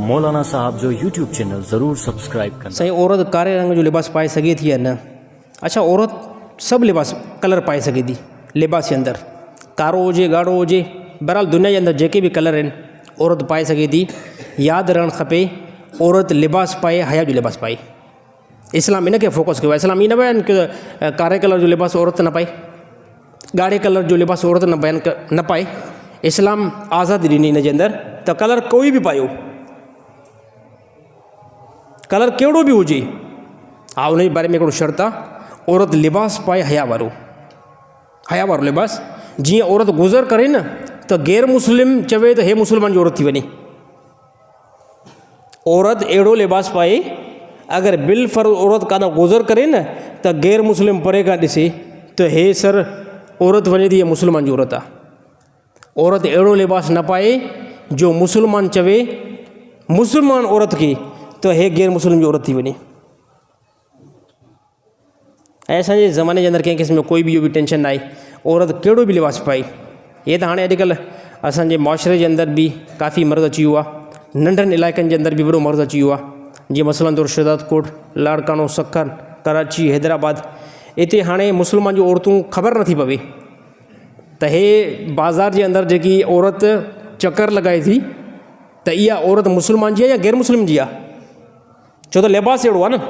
मौलाना साहब जो YouTube channel ज़रूर subscribe करना। सही औरत कारे रंग जो लिबास पाए सघे थी या न? अच्छा, औरत सब लिबास कलर पाए सघे थी लिबास के अंदर, कारो हुजे ॻाढ़ो हुजे, बहरहाल दुनिया के अंदर जेके भी कलर आहिनि औरत पाए सघे थी। यादि रहणु खपे औरत लिबास पाए, हया जो लिबास पाए। इस्लाम इन खे फोकस कयो आहे। इस्लाम ई न बयानु कयो कारे कलर जो लिबास औरत न पाए, ॻाढ़े कलर जो लिबास औरत न पाए। इस्लाम आज़ादी ॾिनी इन जे अंदरि त कलर कोई बि पायो, कलर कहिड़ो बि हुजे। हा, उन जे बारे में हिकिड़ो शर्त आहे, औरत लिबास पाए हया वारो लिबास। जीअं औरत गुज़र करे न त गैर मुस्लिम चवे त हे मुस्लमान जी औरत थी वञे। औरत अहिड़ो लिबास पाए, अगरि बिल फर्ज़ औरत कान गुज़र करे न त गैर मुस्लिम परे खां ॾिसे त हे सर औरत वञे थी, मुस्लमान जी औरत आहे। औरत अहिड़ो लिबास न पाए जो मुस्लमान चवे मुस्लमान औरत खे त हे गैर मुस्लिम जी औरत थी वञे। ऐं असांजे ज़माने जे अंदरि कंहिं क़िस्म जो कोई बि इहो बि टेंशन न आहे, औरत कहिड़ो बि लिबास पाए। हे त हाणे अॼुकल्ह असांजे मुआशरे जे अंदरि बि काफ़ी मर्द अची वियो आहे, नंढनि इलाइक़नि जे अंदरि बि वॾो मर्द अची वियो आहे। जीअं मसलन तौरु शहदादकोट, लाड़कानो, सक्कर, कराची, हैदराबाद, हिते हाणे मुस्लमान जूं औरतूं ख़बर नथी पवे त हे बाज़ार जे अंदरि जेकी औरत चकर लॻाए थी त इहा औरत मुस्लमान जी आहे या गैर मुस्लिम जी आहे। छो त लिबास अहिड़ो आहे न,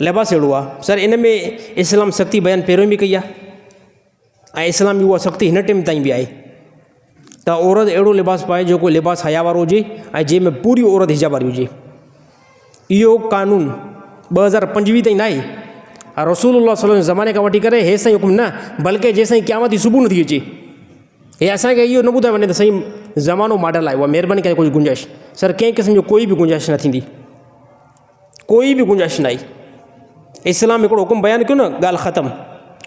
लिबास अहिड़ो आहे। सर इन में इस्लाम सख़्ती बयानु पहिरियों बि कई आहे ऐं इस्लाम जी उहा सख़्ती हिन टाइम ताईं बि आहे त औरत अहिड़ो लिबास पाए जेको लिबास हया वारो हुजे ऐं जंहिंमें पूरी औरत हिजाब वारी हुजे। इहो कानून 2025 ताईं न आहे। रसूलुल्लाह सल्लल्लाहु अलैहि वसल्लम ज़माने खां वठी करे हे साईं हुकुम न, बल्कि जेसिताईं क़यामत जी सुबुह नथी अचे, हे असांखे इहो न ॿुधाए वञे त साईं ज़मानो मॉडल आहे। उहा महिरबानी करे कुझु गुंजाइश, सर कंहिं क़िस्म जो कोई बि गुंजाइश न थींदी, कोई बि गुंजाइश न आहे। इस्लाम हिकिड़ो हुकुम बयानु कयो न, ॻाल्हि ख़तमु।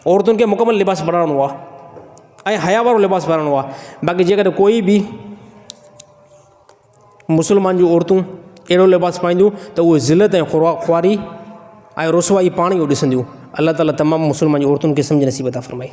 औरतुनि खे मुकमल लिबास पाराइणो आहे ऐं हया वारो लिबास पाराइणो आहे। बाक़ी जेकॾहिं कोई बि मुस्लमान जूं औरतूं अहिड़ो लिबास पाईंदियूं त उहे ज़िलत ऐं ख़ुवारी ऐं रुसवाई पाण ई ॾिसंदियूं। अल्लाह ताला तमामु मुस्लमान जी औरतुनि खे सम्झ नसीब अता फ़रमाए।